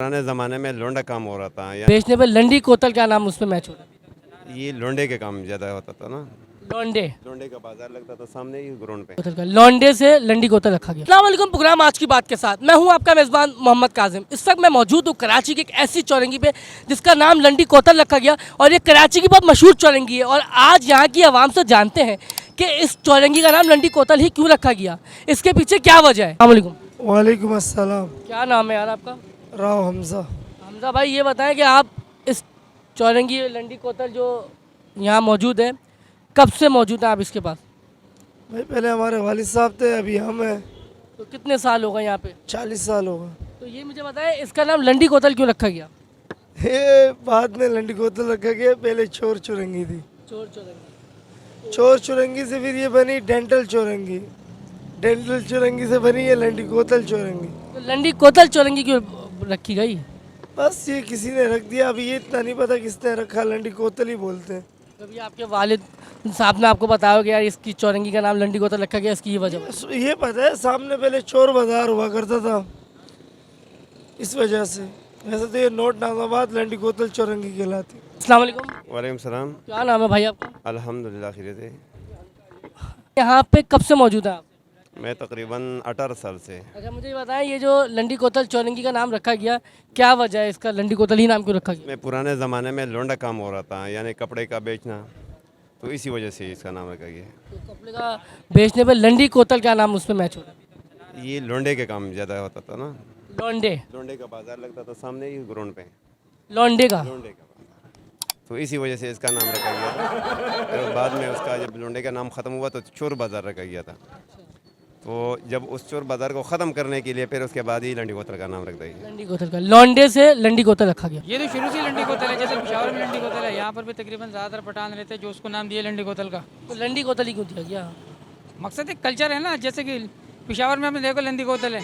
पुराने ज़माने में लोंडा काम हो रहा था या बेचने पे लंडी कोतल क्या नाम उस पे मैच हो रहा है? ये लोंडे के काम ज़्यादा होता था ना। लौंडे लोंडे का बाजार लगता था सामने ही ग्राउंड पे। कोतल का लौंडे से लंडी कोतल रखा गया। अस्सलाम वालेकुम, प्रोग्राम आज की बात के साथ मैं हूं आपका मेज़बान मोहम्मद काजिम। इस वक्त मैं मौजूद हूं कराची की एक ऐसी चौरंगी पे जिसका नाम लंडी कोतल रखा गया और ये कराची की बहुत मशहूर चौरंगी है। और आज यहाँ की आवाम से जानते हैं कि इस चौरंगी का नाम लंडी कोतल ही क्यों रखा गया, इसके पीछे क्या वजह है। अस्सलाम वालेकुम। वालेकुम अस्सलाम। क्या नाम है यार आपका? राव हमजा। हमजा भाई, ये बताएं कि आप इस चौरंगी लंडी कोतल जो यहाँ मौजूद है कब से मौजूद है आप इसके पास? भाई पहले हमारे वालिद साहब थे, अभी हम हैं। तो कितने साल हो गए यहाँ पे? 40 साल हो गए। तो ये मुझे बताएं इसका नाम लंडी कोतल क्यों रखा गया? ये बाद में लंडी कोतल रखा गया, पहले चोर चुरंगी थी। चोर चौरंगी। चोर चुरंगी से फिर ये बनी डेंटल चौरंगी। डेंटल चौरंगी से बनी ये लंडी कोतल चौरंगी। तो लंडी कोतल चौरंगी क्यों रखी गई? बस ये किसी ने रख दिया, अभी ये इतना नहीं पता किसने रखा, लंडी कोतल ही बोलते हैं। कभी आपके वालिद साहब ने आपको बताया कि यार इसकी चौरंगी का नाम लंडी कोतल रखा गया, इसकी ये वजह? ये पता है, सामने पहले चोर बाजार हुआ करता था, इस वजह से। वैसे तो ये नोट नामाबाद लंडी कोतल चौरंगी कहलाती। अस्सलाम वालेकुम। वालेकुम सलाम। क्या नाम है भाई आपका? अल्हम्दुलिल्लाह खैरियत है। यहाँ पे कब से मौजूद है आप? मैं तकरीबन 18 साल से। अच्छा, मुझे ये बताएं ये जो लंडी कोतल चौरंगी का नाम रखा गया, क्या वजह है इसका लंडी कोतल ही नाम क्यों रखा गया? मैं पुराने ज़माने में लोंडा काम हो रहा था यानी कपड़े का बेचना, तो इसी वजह से इसका नाम रखा गया। तो कपड़े का बेचने पे लंडी कोतल क्या नाम उस पे मैच हो रहा है? ये लोंडे के काम ज़्यादा होता था ना। लौंडे। लोंडे का बाजार लगता था सामने ही ग्राउंड पे। लौंडे का। लोंडे का बाजार, तो इसी वजह से इसका नाम रखा गया था। फिर बाद में उसका जब लोंडे का नाम ख़त्म हुआ तो चोर बाज़ार रखा गया था। तो जब उस चोर बाज़ार को ख़त्म करने के लिए फिर उसके बाद ही लंडी कोतल का नाम रख दिया। लंडी कोतल का लौंडे से लंडी कोतल रखा गया। ये तो शुरू से लंडी कोतल है, जैसे पिशावर में लंडी कोतल है, यहाँ पर भी तकरीबन ज़्यादातर पठान रहते हैं जो उसको नाम दिए लंडी कोतल का। तो लंडी कोतल ही क्यों दिया गया? मकसद एक कल्चर है ना, जैसे कि पिशावर में आपने देखो लंडी कोतल है,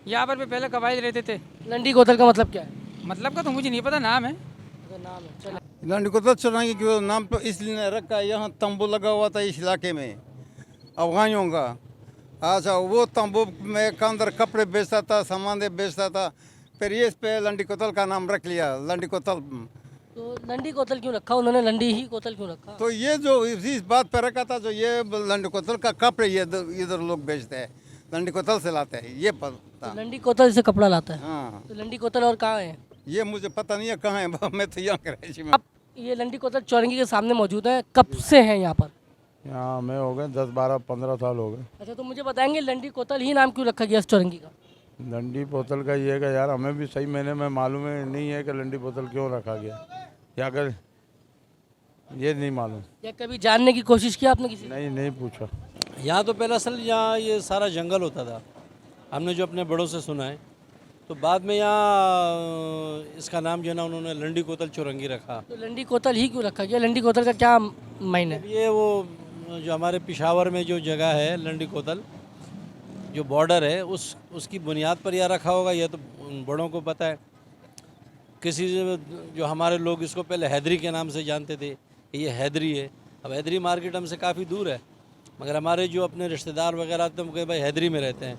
यहाँ पर भी पहले कबाइल रहते थे। लंडी कोतल का मतलब क्या है? मतलब का तो मुझे नहीं पता, नाम है। नाम है, चलो। लंडी कोतल चौरंगी के नाम तो इसलिए रखा है, यहाँ तंबू लगा हुआ था इस इलाके में अफगानियों का। अच्छा, वो तंबू में के अंदर कपड़े बेचता था, सामान बेचता था, फिर ये इस पे लंडी कोतल का नाम रख लिया, लंडी कोतल। तो लंडी कोतल क्यों रखा उन्होंने, लंडी ही कोतल क्यों रखा? तो ये जो इस बात पे रखा था, जो ये लंडी कोतल का कपड़े ये इधर लोग बेचते हैं, लंडी कोतल से लाते हैं, ये पता। तो लंडी कोतल से कपड़ा लाता है। हाँ, तो लंडी कोतल और कहाँ है? ये मुझे पता नहीं है कहाँ है, मैं तो यहाँ कराची में। अब ये लंडी कोतल चौरंगी के सामने मौजूद है, कब से हैं यहाँ पर? यहाँ हमें हो गए 10-12-15 साल हो गए। अच्छा, तो मुझे बताएंगे लंडी कोतल ही नाम क्यों रखा गया इस चौरंगी का? लंडी बोतल का ये है कि यार हमें भी सही महीने में मालूम है नहीं है कि लंडी बोतल क्यों रखा गया, या अगर ये नहीं मालूम। या कभी जानने की कोशिश की आपने किसी? नहीं पूछा। यहाँ तो पहले असल यहाँ ये सारा जंगल होता था, हमने जो अपने बड़ों से सुना है। तो बाद में यहाँ इसका नाम जो है ना उन्होंने लंडी कोतल चौरंगी रखा। तो लंडी कोतल ही क्यों रखा गया? लंडी कोतल का क्या मायने है? ये वो जो हमारे पिशावर में जो जगह है लंडी कोतल जो बॉर्डर है उसकी बुनियाद पर यह रखा होगा, यह तो उन बड़ों को पता है। किसी जो हमारे लोग इसको पहले हैदरी के नाम से जानते थे, ये हैदरी है। अब हैदरी मार्केट हमसे काफ़ी दूर है, मगर हमारे जो अपने रिश्तेदार वगैरह आते हैं वो भाई हैदरी में रहते हैं,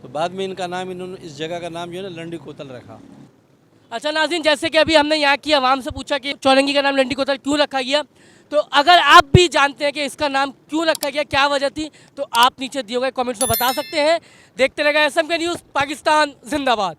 तो बाद में इनका नाम इन्होंने इस जगह का नाम जो है ना लंडी कोतल रखा। अच्छा नाज़रीन, जैसे कि अभी हमने यहाँ की आवाम से पूछा कि चौरंगी का नाम लंडी कोतल क्यों रखा गया, तो अगर आप भी जानते हैं कि इसका नाम क्यों रखा गया, क्या वजह थी, तो आप नीचे दिए गए कमेंट्स में बता सकते हैं। देखते रहेगा SMK न्यूज़, पाकिस्तान जिंदाबाद।